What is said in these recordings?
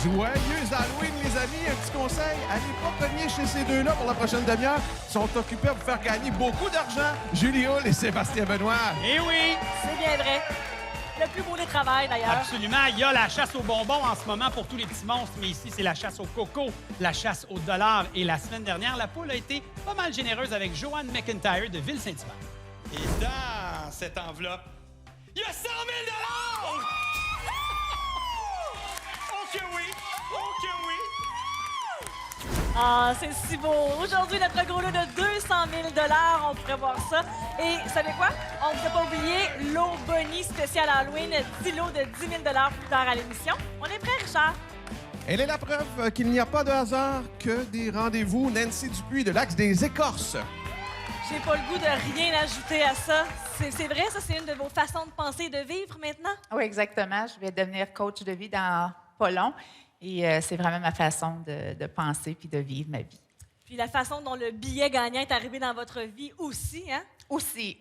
Joyeux Halloween, les amis. Un petit conseil, allez pas cogner chez ces deux-là pour la prochaine demi-heure. Ils sont occupés à vous faire gagner beaucoup d'argent. Julie Hull et Sébastien Benoît. Eh oui! C'est bien vrai. Le plus beau des travails, d'ailleurs. Absolument. Il y a la chasse aux bonbons en ce moment pour tous les petits monstres, mais ici, c'est la chasse au coco, la chasse au dollar. Et la semaine dernière, la poule a été pas mal généreuse avec Joanne McIntyre de Ville-Saint-Hubert. Et dans cette enveloppe, il y a 100 000 $! Oh que oui! Oh que oui! Ah, c'est si beau. Aujourd'hui, notre gros lot de 200 000 $, on pourrait voir ça. Et savez quoi? On ne peut pas oublier l'eau Bonnie spécial Halloween, 10 lots de 10 000 $ plus tard à l'émission. On est prêt, Richard? Elle est la preuve qu'il n'y a pas de hasard que des rendez-vous. Nancy Dupuis de l'Axe des Écorces. J'ai pas le goût de rien ajouter à ça. C'est vrai, ça, c'est une de vos façons de penser et de vivre maintenant? Oui, exactement. Je vais devenir coach de vie dans pas long. Et c'est vraiment ma façon de penser puis de vivre ma vie. Puis la façon dont le billet gagnant est arrivé dans votre vie aussi, hein? Aussi,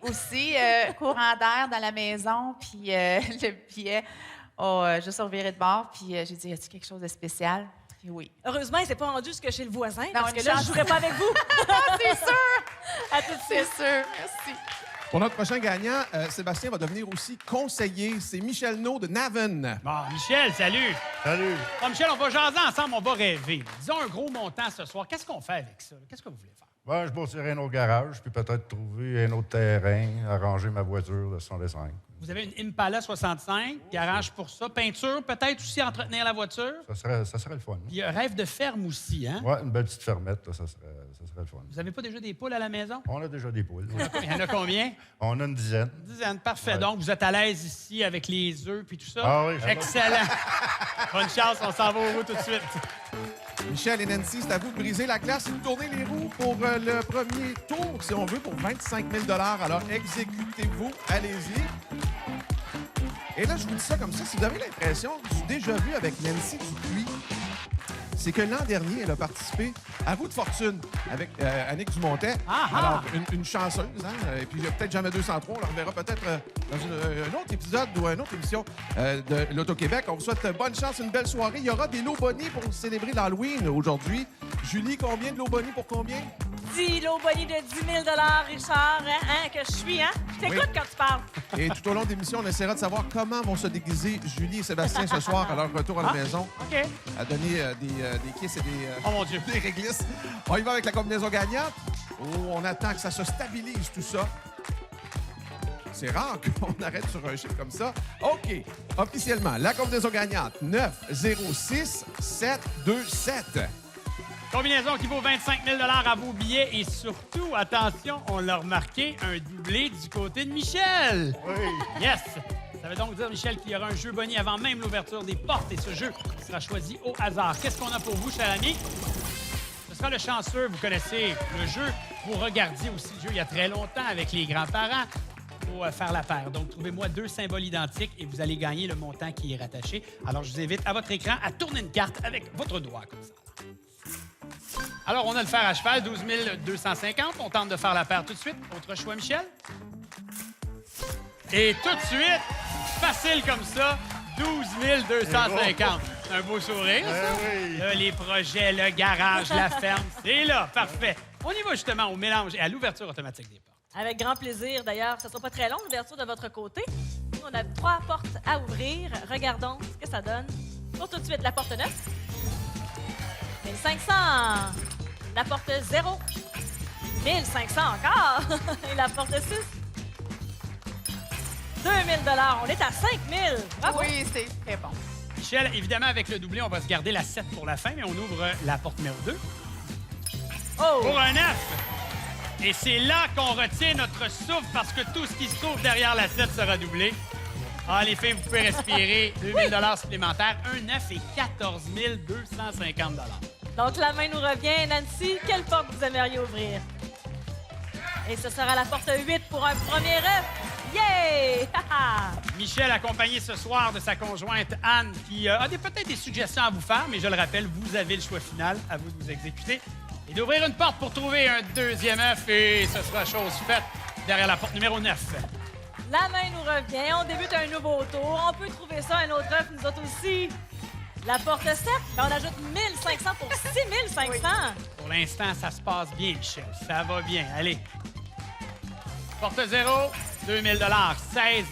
courant d'air dans la maison, puis le billet a juste reviré de bord, puis j'ai dit, y a-t-il quelque chose de spécial? Puis oui. Heureusement, il s'est pas rendu jusque chez le voisin, Non, parce une que là, chance. je jouerais pas avec vous. C'est sûr! À tout de C'est suite. sûr, merci. Pour notre prochain gagnant, Sébastien va devenir aussi conseiller. C'est Michel Naud de Naven. Bon, Michel, salut! Salut. Bon, Michel, on va jaser ensemble, on va rêver. Disons un gros montant ce soir. Qu'est-ce qu'on fait avec ça? Qu'est-ce que vous voulez faire? Ben, je bâtirai un autre garage, puis peut-être trouver un autre terrain, arranger ma voiture de 105. Vous avez une Impala 65, garage pour ça, peinture, peut-être aussi entretenir la voiture. Ça serait le fun. Puis rêve de ferme aussi, hein? Oui, une belle petite fermette, là, ça serait le fun. Vous n'avez pas déjà des poules à la maison? On a déjà des poules. Il y en a combien? On a une dizaine. Une dizaine, parfait. Ouais. Donc, vous êtes à l'aise ici avec les œufs puis tout ça? Ah oui, j'adore. Excellent. Bonne chance, on s'en va au bout tout de suite. Michel et Nancy, c'est à vous de briser la glace et de tourner les roues pour le premier tour, si on veut, pour 25 000 $. Alors, exécutez-vous. Allez-y. Et là, je vous dis ça comme ça. Si vous avez l'impression du déjà-vu avec Nancy Dupuis, c'est que l'an dernier, elle a participé à Vous de fortune avec Annick Dumontet. Ah, ah. Alors, une chanceuse, hein? Et puis, peut-être jamais 203. On la reverra peut-être dans un autre épisode ou une autre émission de l'Auto-Québec. On vous souhaite bonne chance, une belle soirée. Il y aura des lots bonnies pour célébrer l'Halloween aujourd'hui. Julie, combien de lots bonnies pour combien? 10 lots Bonnie de 10 000 $, Richard, hein, que je suis, hein? Je t'écoute Oui. quand tu parles. Et tout au long de l'émission, on essaiera de savoir comment vont se déguiser Julie et Sébastien ce soir à leur retour à la maison. OK. À donner des kisses et Oh mon Dieu. des réglisses. On y va avec la combinaison gagnante. Oh, on attend que ça se stabilise, tout ça. C'est rare qu'on arrête sur un chiffre comme ça. OK. Officiellement, la combinaison gagnante, 9 0 6 7 2 7. Combinaison qui vaut 25 000 $ à vos billets et surtout, attention, on l'a remarqué, un doublé du côté de Michel. Oui. Yes! Ça veut donc dire, Michel, qu'il y aura un jeu Bonnie avant même l'ouverture des portes et ce jeu sera choisi au hasard. Qu'est-ce qu'on a pour vous, cher ami? Ce sera le chanceux. Vous connaissez le jeu. Vous regardiez aussi le jeu il y a très longtemps avec les grands-parents. Il faut faire la paire. Donc, trouvez-moi 2 symboles identiques et vous allez gagner le montant qui est rattaché. Alors, je vous invite à votre écran à tourner une carte avec votre doigt, comme ça. Alors, on a le fer à cheval, 12 250. On tente de faire la paire tout de suite. Autre choix, Michel? Et tout de suite, facile comme ça, 12 250. Un beau sourire, ça? oui. Là, les projets, le garage, la ferme, c'est là, parfait. On y va justement au mélange et à l'ouverture automatique des portes. Avec grand plaisir, d'ailleurs. Ça ne sera pas très long, l'ouverture de votre côté. Nous, on a 3 portes à ouvrir. Regardons ce que ça donne. Pour tout de suite, la porte 9. 1500. La porte 0. 1500 encore. Et la porte 6. 2000 $. On est à 5000. Bravo. Oui, c'est très bon. Michel, évidemment, avec le doublé, on va se garder la 7 pour la fin, mais on ouvre la porte numéro 2 Oh! pour un 9. Et c'est là qu'on retient notre souffle parce que tout ce qui se trouve derrière la 7 sera doublé. Ah, les filles, vous pouvez respirer. 2000 $ supplémentaires, un 9 et 14 250 $. Donc, la main nous revient. Nancy, quelle porte vous aimeriez ouvrir? Et ce sera la porte 8 pour un premier œuf. Yeah! Michel, accompagné ce soir de sa conjointe Anne, qui a peut-être des suggestions à vous faire, mais je le rappelle, vous avez le choix final, à vous de vous exécuter. Et d'ouvrir une porte pour trouver un deuxième œuf, et ce sera chose faite derrière la porte numéro 9. La main nous revient. On débute un nouveau tour. On peut trouver ça, un autre œuf, nous autres aussi. La porte 7, ben on ajoute 1500 pour 6500. Pour l'instant, ça se passe bien, Michel. Ça va bien. Allez. Porte 0, 2000 16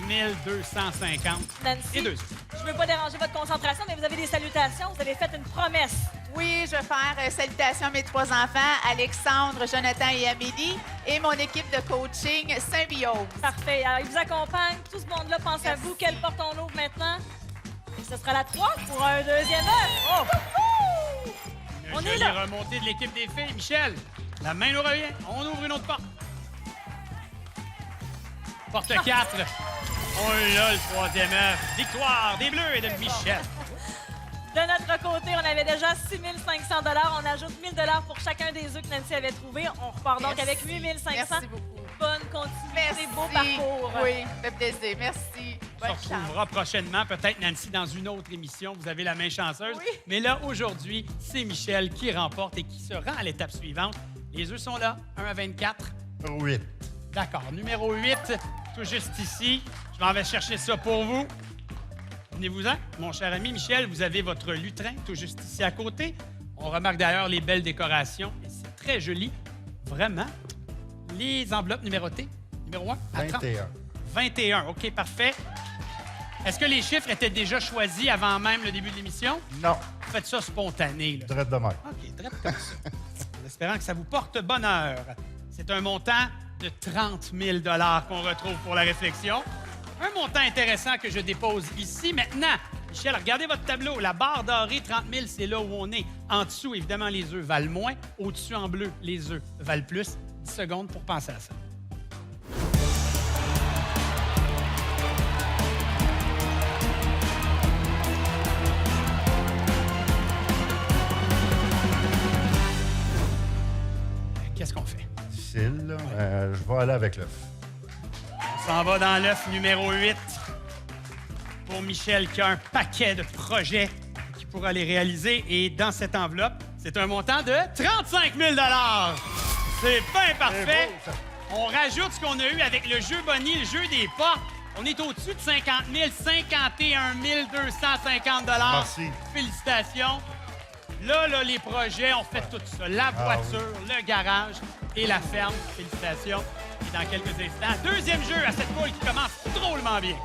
250. Nancy, Et 2. je veux pas déranger votre concentration, mais vous avez des salutations. Vous avez fait une promesse. Oui, je vais faire salutations à mes 3 enfants, Alexandre, Jonathan et Amélie, et mon équipe de coaching Symbiose. Parfait. Alors, ils vous accompagnent. Tout ce monde-là pense à Merci. vous. Quelle porte on ouvre maintenant? Et ce sera la 3 pour un deuxième œuf. Oh! On est là. Remontée de l'équipe des filles. Michel, la main nous revient. On ouvre une autre porte. Porte 4. On a le troisième œuf. Victoire des Bleus et de Michel. De notre côté, on avait déjà 6 500 $. On ajoute 1 000 $ pour chacun des œufs que Nancy avait trouvés. On repart donc Merci. avec 8 500. Merci beaucoup. Bonne continuité, Merci. beau parcours. Oui, ça fait plaisir. Merci. On Bonne se chance. retrouvera prochainement, peut-être Nancy, dans une autre émission. Vous avez la main chanceuse. Oui. Mais là, aujourd'hui, c'est Michel qui remporte et qui se rend à l'étape suivante. Les œufs sont là, 1 à 24. 8. D'accord. Numéro 8, tout juste ici. Je m'en vais chercher ça pour vous. Venez-vous-en. Mon cher ami Michel, vous avez votre lutrin tout juste ici à côté. On remarque d'ailleurs les belles décorations et c'est très joli. Vraiment. Les enveloppes numérotées. Numéro 1 à 30. 21. 21. OK, parfait. Est-ce que les chiffres étaient déjà choisis avant même le début de l'émission? Non, Faites ça spontané. Là. direct de même. OK, direct comme ça. En espérant que ça vous porte bonheur. C'est un montant de 30 000 $ qu'on retrouve pour la réflexion. Un montant intéressant que je dépose ici. Maintenant, Michel, regardez votre tableau. La barre dorée, 30 000, c'est là où on est. En dessous, évidemment, les œufs valent moins. Au-dessus, en bleu, les œufs valent plus. 10 secondes pour penser à ça. Qu'est-ce qu'on fait? Difficile, là. Je vais aller avec l'œuf. On s'en va dans l'œuf numéro 8 pour Michel qui a un paquet de projets qui pourra les réaliser. Et dans cette enveloppe, c'est un montant de 35 000 $. C'est bien parfait. C'est beau, ça. On rajoute ce qu'on a eu avec le jeu Bonnie, le jeu des portes. On est au-dessus de 50 000, 51 250 $. Merci. Félicitations. Là, les projets, on fait tout ça. La voiture, le garage et la ferme. Félicitations. Et dans quelques instants, deuxième jeu à cette poule qui commence drôlement bien.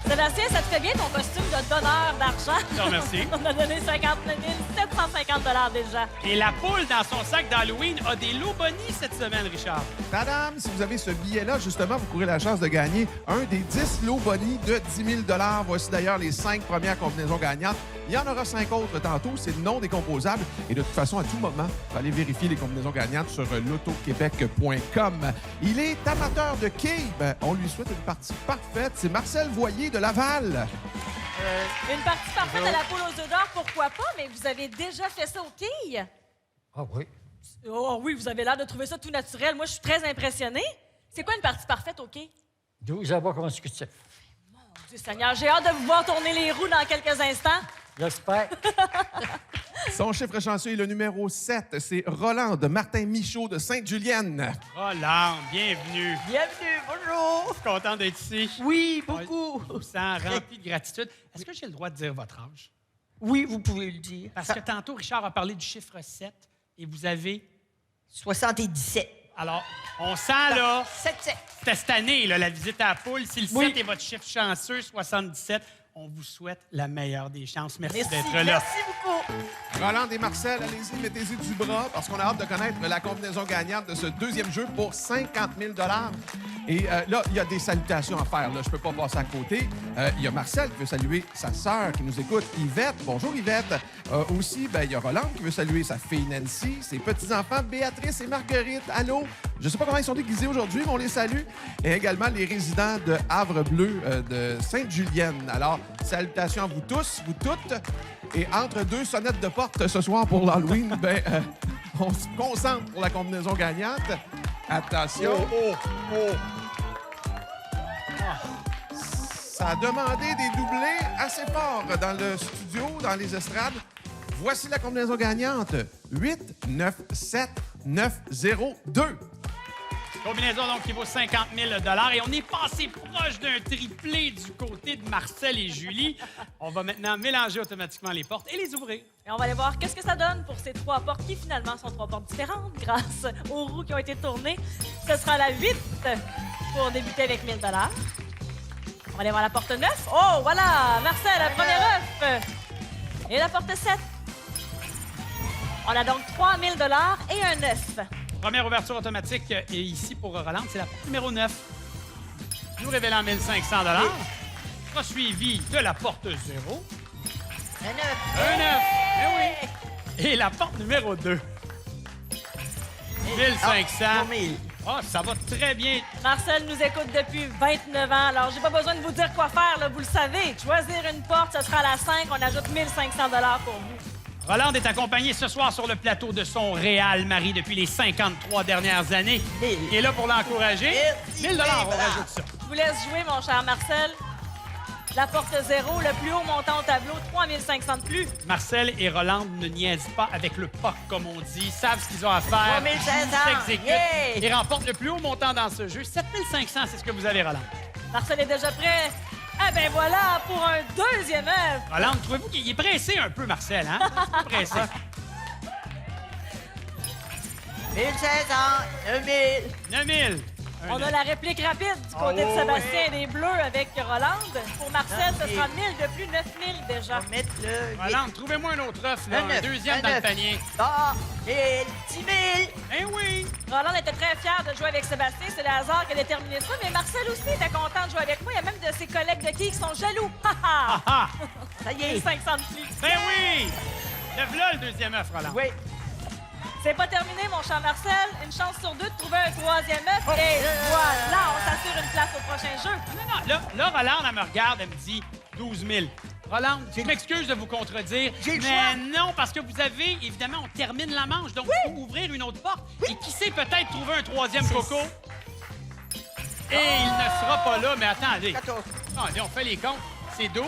Sébastien, ça te fait bien ton costume de donneur d'argent? Je te remercie. On a donné 59 750 $ déjà. Et la poule, dans son sac d'Halloween, a des lots Bonnie cette semaine, Richard. Madame, si vous avez ce billet-là, justement, vous courez la chance de gagner un des 10 lots Bonnie de 10 000 $. Voici d'ailleurs les 5 premières combinaisons gagnantes. Il y en aura 5 autres tantôt. C'est non décomposable. Et de toute façon, à tout moment, vous allez vérifier les combinaisons gagnantes sur lotoquebec.com. Il est amateur de quilles. Ben, on lui souhaite une partie parfaite. C'est Marcel Voyer de Laval. Une partie parfaite à la poule aux œufs d'or, pourquoi pas? Mais vous avez déjà fait ça aux quilles? Ah oui? Oh oui, vous avez l'air de trouver ça tout naturel. Moi, je suis très impressionnée. C'est quoi une partie parfaite aux quilles? 12 avoirs consécutifs. Dieu Seigneur, j'ai hâte de vous voir tourner les roues dans quelques instants. J'espère. Son chiffre chanceux est le numéro 7. C'est Roland de Martin Michaud de Sainte-Julienne. Roland, bienvenue. Bienvenue, bonjour. Je suis content d'être ici. Oui, beaucoup. Je me sens rempli de gratitude. Est-ce que j'ai le droit de dire votre âge? Oui, vous pouvez le dire. Parce que tantôt, Richard a parlé du chiffre 7 et vous avez... 77. Alors, on sent, là, 7. c'était cette année, là, la visite à la poule. Si le 7 Oui. est votre chiffre chanceux, 77, on vous souhaite la meilleure des chances. Merci, Merci, d'être là. merci beaucoup. Roland et Marcel, allez-y, mettez-y du bras parce qu'on a hâte de connaître la combinaison gagnante de ce deuxième jeu pour 50 000 $. Et là, il y a des salutations à faire. Là. Je peux pas passer à côté. Il y a Marcel qui veut saluer sa sœur qui nous écoute, Yvette. Bonjour, Yvette. Aussi, il y a Roland qui veut saluer sa fille Nancy, ses petits-enfants Béatrice et Marguerite. Allô? Je sais pas comment ils sont déguisés aujourd'hui, mais on les salue. Et également les résidents de Havre-Bleu, de Sainte-Julienne. Alors, salutations à vous tous, vous toutes. Et entre deux sonnettes de porte ce soir pour l'Halloween, on se concentre pour la combinaison gagnante. Attention. Ça a demandé des doublés assez forts dans le studio, dans les estrades. Voici la combinaison gagnante. 8, 9, 7, 902. Combinaison donc qui vaut 50 000 et on est passé proche d'un triplé du côté de Marcel et Julie. On va maintenant mélanger automatiquement les portes et les ouvrir. Et on va aller voir qu'est-ce que ça donne pour ces 3 portes qui, finalement, sont 3 portes différentes grâce aux roues qui ont été tournées. Ce sera la 8 pour débuter avec 1 000 $. On va aller voir la porte 9. Oh, voilà! Marcel, la première œuf. Et la porte 7. On a donc 3 000 $ et un 9. Première ouverture automatique est ici pour Roland, c'est la porte numéro 9. Nous révélant 1 500 $. Sera suivi de la porte 0. Un 9. Un 9. Eh oui. Et la porte numéro 2. 1500. Ah, ça va très bien. Marcel nous écoute depuis 29 ans, alors j'ai pas besoin de vous dire quoi faire, là, vous le savez. Choisir une porte, ce sera la 5. On ajoute 1 500 $ pour vous. Roland est accompagné ce soir sur le plateau de son réal mari depuis les 53 dernières années. Il est là pour l'encourager. 1 000 $, on rajoute ça. Je vous laisse jouer, mon cher Marcel. La porte 0, le plus haut montant au tableau, 3 500 de plus. Marcel et Roland ne niaisent pas avec le POC, comme on dit. Ils savent ce qu'ils ont à faire. 3 500. Ils s'exécutent Yeah! et remportent le plus haut montant dans ce jeu. 7 500, c'est ce que vous avez, Roland. Marcel est déjà prêt. Eh bien voilà, pour un deuxième œuf. Roland, trouvez-vous qu'il est pressé un peu, Marcel, hein? Pressé. 1500. 9000. 9000. On a la réplique rapide du côté de Sébastien et des Bleus avec Roland. Pour Marcel, ce sera 1000 de plus, 9000 déjà. On va mettre le 8. Roland, trouvez-moi un autre œuf, là. Un Un œuf, deuxième un dans le œuf. panier. 1000. 10 000. Eh oui! Roland était très fier de jouer avec Sébastien. C'est le hasard qui a déterminé ça. Mais Marcel aussi était content de jouer avec moi. Il y a même de ses collègues de qui sont jaloux. Ha ha! Ah! Ça y est. 500 de plus. Ben oui! Lève-là le deuxième œuf, Roland. Oui. C'est pas terminé, mon cher Marcel. Une chance sur 2 de trouver un troisième œuf. Et voilà, on s'assure une place au prochain jeu. Non, là, Roland, elle me regarde, elle me dit 12 000. Roland, je m'excuse de vous contredire, J'ai le mais choix. non, parce que vous avez, évidemment, on termine la manche, donc il faut ouvrir une autre porte. Et qui sait peut-être trouver un troisième coco? Et il ne sera pas là, mais attendez. 14. Attendez, on fait les comptes. C'est 12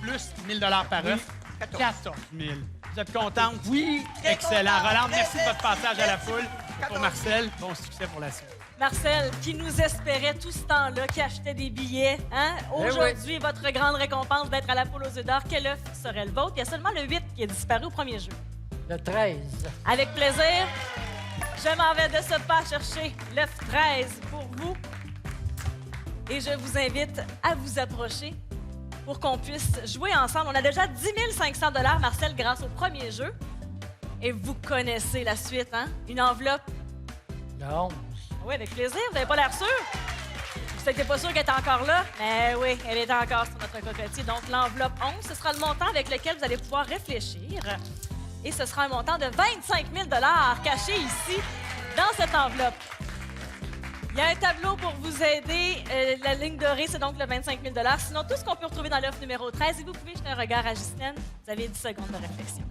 plus 1 000 par œuf. 14 000. Vous êtes contente? Oui. très Excellent. content. Roland, merci de votre passage à la Merci. foule. Pour 14. Marcel, bon succès pour la suite. Marcel, qui nous espérait tout ce temps-là, qui achetait des billets. Hein? Aujourd'hui, votre grande récompense d'être à la poule aux œufs d'or. Quel œuf serait le vôtre? Il y a seulement le 8 qui est disparu au premier jeu. Le 13. Avec plaisir, je m'en vais de ce pas chercher l'œuf 13 pour vous. Et je vous invite à vous approcher pour qu'on puisse jouer ensemble. On a déjà 10 500 $, Marcel, grâce au premier jeu. Et vous connaissez la suite, hein? Une enveloppe. Le 11. Oui, avec plaisir. Vous n'avez pas l'air sûr? Vous n'étiez pas sûr qu'elle était encore là? Mais oui, elle est encore sur notre cocotier. Donc, l'enveloppe 11, ce sera le montant avec lequel vous allez pouvoir réfléchir. Et ce sera un montant de 25 000 $ caché ici, dans cette enveloppe. Il y a un tableau pour vous aider. La ligne dorée, c'est donc le 25 000 $. Sinon, tout ce qu'on peut retrouver dans l'œuf numéro 13, et vous pouvez jeter un regard à Ghislaine. Vous avez 10 secondes de réflexion.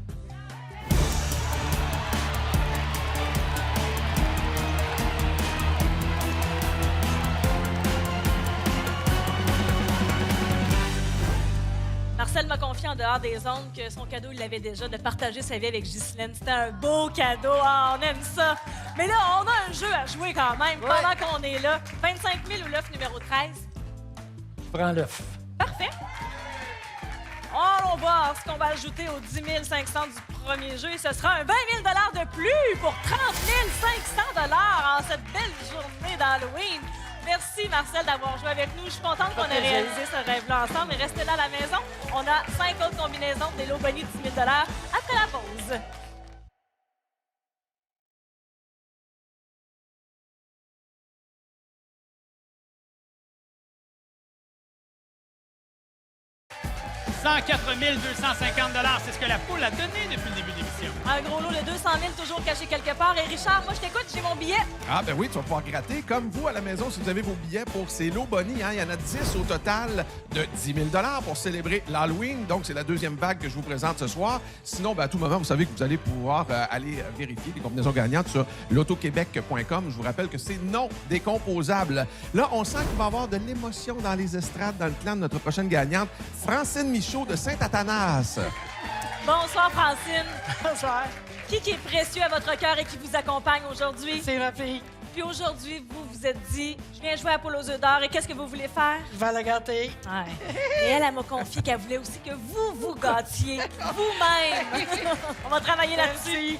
Marcel m'a confié en dehors des ondes que son cadeau, il l'avait déjà, de partager sa vie avec Ghislaine. C'était un beau cadeau. Ah, on aime ça. Mais là, on a un jeu à jouer quand même pendant qu'on est là. 25 000 ou l'œuf numéro 13? Je prends l'œuf. Parfait. Allons voir ce qu'on va ajouter aux 10 500 du premier jeu. Et ce sera un 20 000 $ de plus pour 30 500 $ en cette belle journée d'Halloween. Merci, Marcel, d'avoir joué avec nous. Je suis contente qu'on ait réalisé ce rêve-là ensemble. Et restez là à la maison. On a 5 autres combinaisons des lots bonus de 10 000 $ après la pause. « 104 250 $, c'est ce que la poule a donné depuis le début de l'émission. Un gros lot de 200 000 toujours caché quelque part. Et Richard, moi, je t'écoute, j'ai mon billet. Ah, ben oui, tu vas pouvoir gratter comme vous à la maison si vous avez vos billets pour ces lots bonnies. Hein. Il y en a 10 au total de 10 000 $ pour célébrer l'Halloween. Donc, c'est la deuxième vague que je vous présente ce soir. Sinon, ben, à tout moment, vous savez que vous allez pouvoir aller vérifier les combinaisons gagnantes sur lotoquebec.com. Je vous rappelle que c'est non décomposable. Là, on sent qu'il va y avoir de l'émotion dans les estrades dans le clan de notre prochaine gagnante, Francine Michaud de Saint-Athanas. Bonsoir, Francine. Bonsoir. Qui est précieux à votre cœur et qui vous accompagne aujourd'hui? C'est ma fille. Puis aujourd'hui, vous vous êtes dit, je viens jouer à Poule aux œufs d'or et qu'est-ce que vous voulez faire? Je vais la gâter. Ouais. Et elle m'a confié qu'elle voulait aussi que vous vous gâtiez vous-même. On va travailler là-dessus.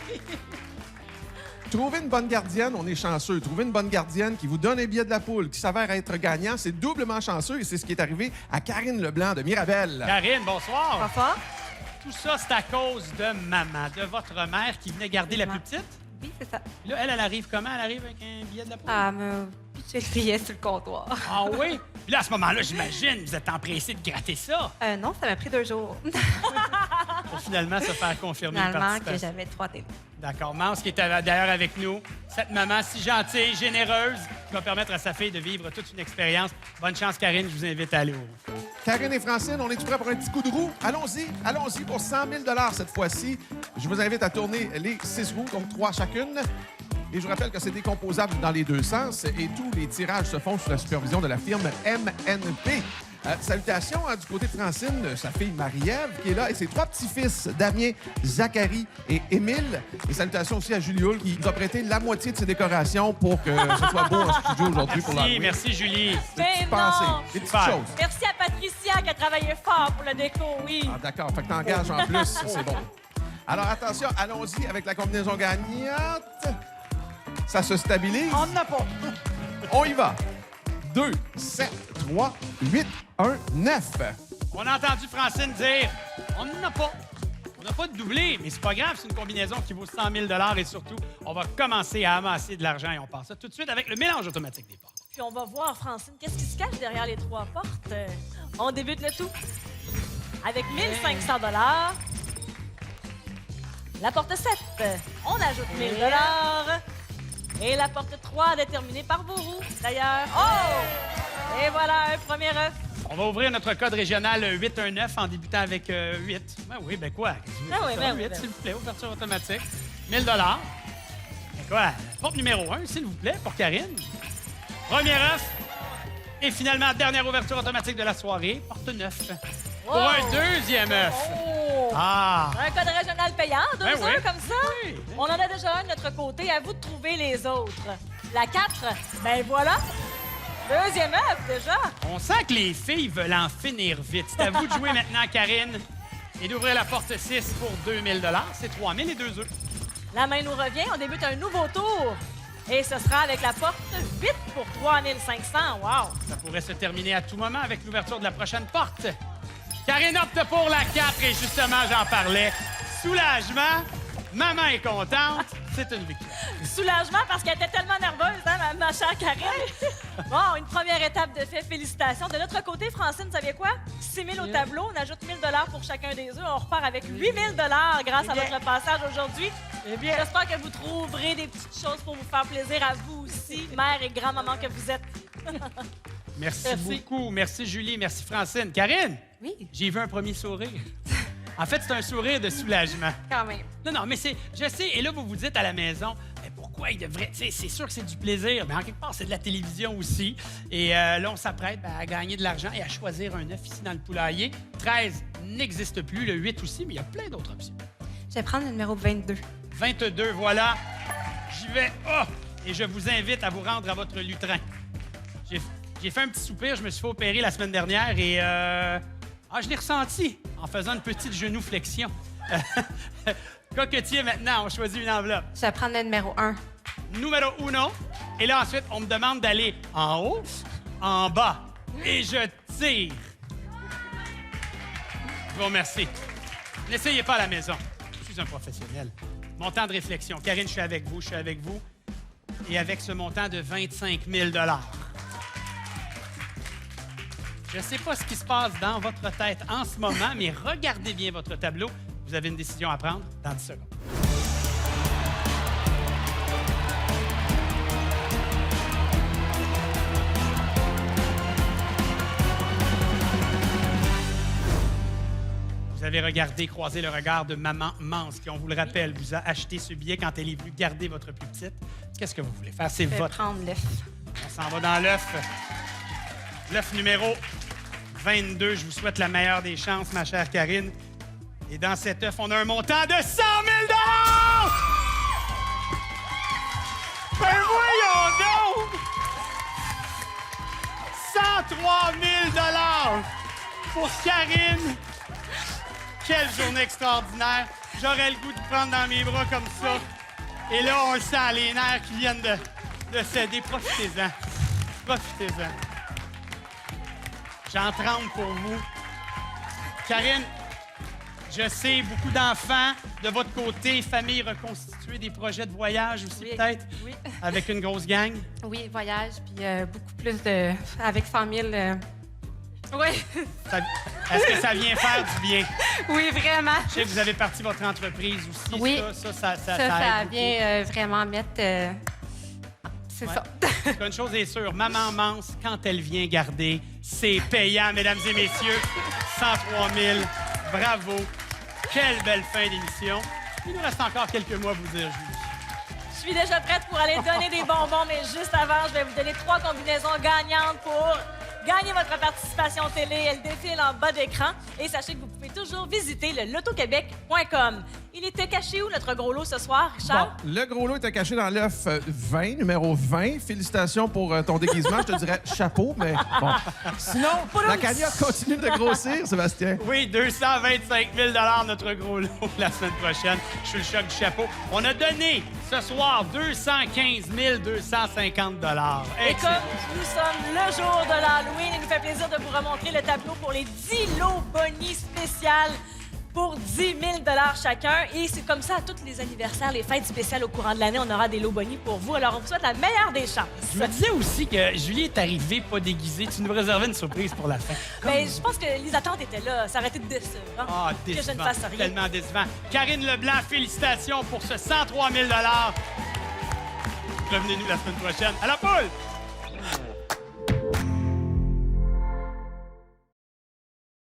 Trouver une bonne gardienne, on est chanceux. Trouver une bonne gardienne qui vous donne les billets de la poule, qui s'avère être gagnant, c'est doublement chanceux et c'est ce qui est arrivé à Karine Leblanc de Mirabel. Karine, bonsoir. Papa? Tout ça, c'est à cause de maman, de votre mère qui venait garder la plus petite. Oui, c'est ça. Puis là, elle arrive comment? Elle arrive avec un billet de la poule? Ah, me pitcher le billet sur le comptoir. Ah oui? Puis là, à ce moment-là, j'imagine, vous êtes empressé de gratter ça Non, ça m'a pris 2 jours. pour finalement se faire confirmer une Finalement, que participation. j'avais 3 télés. D'accord. Mance qui est d'ailleurs avec nous. Cette maman si gentille, généreuse, qui va permettre à sa fille de vivre toute une expérience. Bonne chance, Karine. Je vous invite à aller au... Karine et Francine, on est prêts pour un petit coup de roue? Allons-y pour 100 000 cette fois-ci. Je vous invite à tourner les 6 roues, donc 3 chacune. Et je vous rappelle que c'est décomposable dans les deux sens et tous les tirages se font sous la supervision de la firme MNP. Salutations du côté de Francine, sa fille Marie-Ève qui est là et ses 3 petits-fils, Damien, Zachary et Émile. Et salutations aussi à Julie-Hull qui nous a prêté la moitié de ses décorations pour que ce soit beau en studio aujourd'hui pour Merci, l'Halloween. merci, Julie. Des Mais petites non! pensées, des petites Super. choses. Merci à Patricia qui a travaillé fort pour le déco, oui. Ah, d'accord. Fait que t'engages en plus, c'est bon. Alors, attention, allons-y avec la combinaison gagnante. Ça se stabilise. On n'a pas. On y va. 2, 7, 3, 8, 1, 9. On a entendu Francine dire on n'en a pas. On n'a pas de doublé, mais c'est pas grave, c'est une combinaison qui vaut 100 000 et surtout, on va commencer à amasser de l'argent et on part ça tout de suite avec le mélange automatique des portes. Puis on va voir, Francine, qu'est-ce qui se cache derrière les 3 portes. On débute le tout avec 1 500 $. La porte 7, on ajoute 1 000 $. Et la porte 3, déterminée par vos roues, d'ailleurs. Oh! Et voilà, un premier œuf. On va ouvrir notre code régional 819 en débutant avec 8. Ben oui, ben quoi? Ben oui, ben oui, 8, ben s'il vous plaît, ouverture automatique. 1 000 Ben quoi? Porte numéro 1, s'il vous plaît, pour Karine. Premier œuf. Et finalement, dernière ouverture automatique de la soirée, porte 9. Pour Wow! un deuxième œuf. Oh! Ah! Un code régional payant, 2 Ben oui. œufs comme ça. Oui. On en a déjà un de notre côté. À vous de trouver les autres. La 4, ben voilà. Deuxième œuf, déjà. On sent que les filles veulent en finir vite. C'est à vous de jouer maintenant, Karine, et d'ouvrir la porte 6 pour 2 000 C'est 3 000 et 2 œufs. La main nous revient. On débute un nouveau tour. Et ce sera avec la porte 8 pour 3 500. Wow! Ça pourrait se terminer à tout moment avec l'ouverture de la prochaine porte. Karine opte pour la 4 et justement, j'en parlais. Soulagement. Maman est contente. C'est une victoire. Soulagement parce qu'elle était tellement nerveuse, hein, ma chère Karine. Bon, une première étape de fait. Félicitations. De notre côté, Francine, vous saviez quoi? 6 000 au tableau. On ajoute 1 000 pour chacun des œufs. On repart avec 8 000 grâce à votre passage aujourd'hui. Eh bien, J'espère que vous trouverez des petites choses pour vous faire plaisir à vous aussi, mère et grand-maman que vous êtes. Merci, Merci. beaucoup. Merci, Julie. Merci, Francine. Karine, Oui, j'ai vu un premier sourire. En fait, c'est un sourire de soulagement. quand même. Non, mais c'est... Je sais, et là, vous vous dites à la maison, mais pourquoi il devrait... Tu sais, c'est sûr que c'est du plaisir, mais en quelque part, c'est de la télévision aussi. Et là, on s'apprête à gagner de l'argent et à choisir un œuf ici dans le poulailler. 13 n'existe plus, le 8 aussi, mais il y a plein d'autres options. Je vais prendre le numéro 22. 22, voilà. J'y vais. Oh! Et je vous invite à vous rendre à votre lutrin. J'ai fait un petit soupir, je me suis fait opérer la semaine dernière et... je l'ai ressenti en faisant une petite genou-flexion. Coquetier, maintenant, on choisit une enveloppe. Je vais prendre le numéro 1. Numéro 1. Et là, ensuite, on me demande d'aller en haut, en bas. Et je tire. Je vous remercie. N'essayez pas à la maison. Je suis un professionnel. Montant de réflexion. Karine, je suis avec vous, Et avec ce montant de 25 000 je ne sais pas ce qui se passe dans votre tête en ce moment, mais regardez bien votre tableau. Vous avez une décision à prendre dans 10 secondes. Vous avez regardé, croisé le regard de Maman Mance, qui, on vous le rappelle, vous a acheté ce billet quand elle est venue garder votre plus petite. Qu'est-ce que vous voulez faire? C'est Je vais votre... prendre l'œuf. On s'en va dans l'œuf. L'œuf numéro 22. Je vous souhaite la meilleure des chances, ma chère Karine. Et dans cet œuf, on a un montant de 100 000 $! 103 000 pour Karine. Quelle journée extraordinaire. J'aurais le goût de prendre dans mes bras comme ça. Et là, on le sent, les nerfs qui viennent de céder. Profitez-en. Profitez-en. J'en tremble pour vous. Karine, je sais, beaucoup d'enfants de votre côté, famille reconstituée, des projets de voyage aussi Oui, peut-être, oui. avec une grosse gang. Oui, voyage, puis beaucoup plus de... Avec 100 000... Oui, Est-ce que ça vient faire du bien? oui, vraiment. Je sais que vous avez parti votre entreprise aussi. Oui. Ça Ça aide vient vraiment mettre... c'est Ouais. ça. beaucoup. Une chose est sûre, Maman Mance, quand elle vient garder, c'est payant, mesdames et messieurs. 103 000. Bravo. Quelle belle fin d'émission. Il nous reste encore quelques mois à vous dire, Julie. Je suis déjà prête pour aller donner des bonbons, mais juste avant, je vais vous donner 3 combinaisons gagnantes pour gagner votre participation télé. Elle défile en bas d'écran. Et sachez que vous pouvez toujours visiter le lotoquebec.com. Il était caché où, notre gros lot, ce soir, Richard? Le gros lot était caché dans l'œuf 20, numéro 20. Félicitations pour ton déguisement. Je te dirais chapeau, mais bon. Sinon, la cagnotte continue de grossir, Sébastien. Oui, 225 000 notre gros lot la semaine prochaine. Je suis le choc du chapeau. On a donné ce soir 215 250 Et comme nous sommes le jour de l'Halloween, il nous fait plaisir de vous remontrer le tableau pour les 10 lots Bonnie spéciales pour 10 000 chacun. Et c'est comme ça à tous les anniversaires, les fêtes spéciales au courant de l'année, on aura des lots Bonnie pour vous. Alors, on vous souhaite la meilleure des chances. Je me disais aussi que Julie est arrivée pas déguisée. Tu nous réservais une surprise pour la fin. Mais je pense que les attentes étaient là. Ça aurait été décevant Ah, que je ne décevant. fasse rien. Tellement décevant. Karine Leblanc, félicitations pour ce 103 000 Revenez-nous la semaine prochaine. À la poule!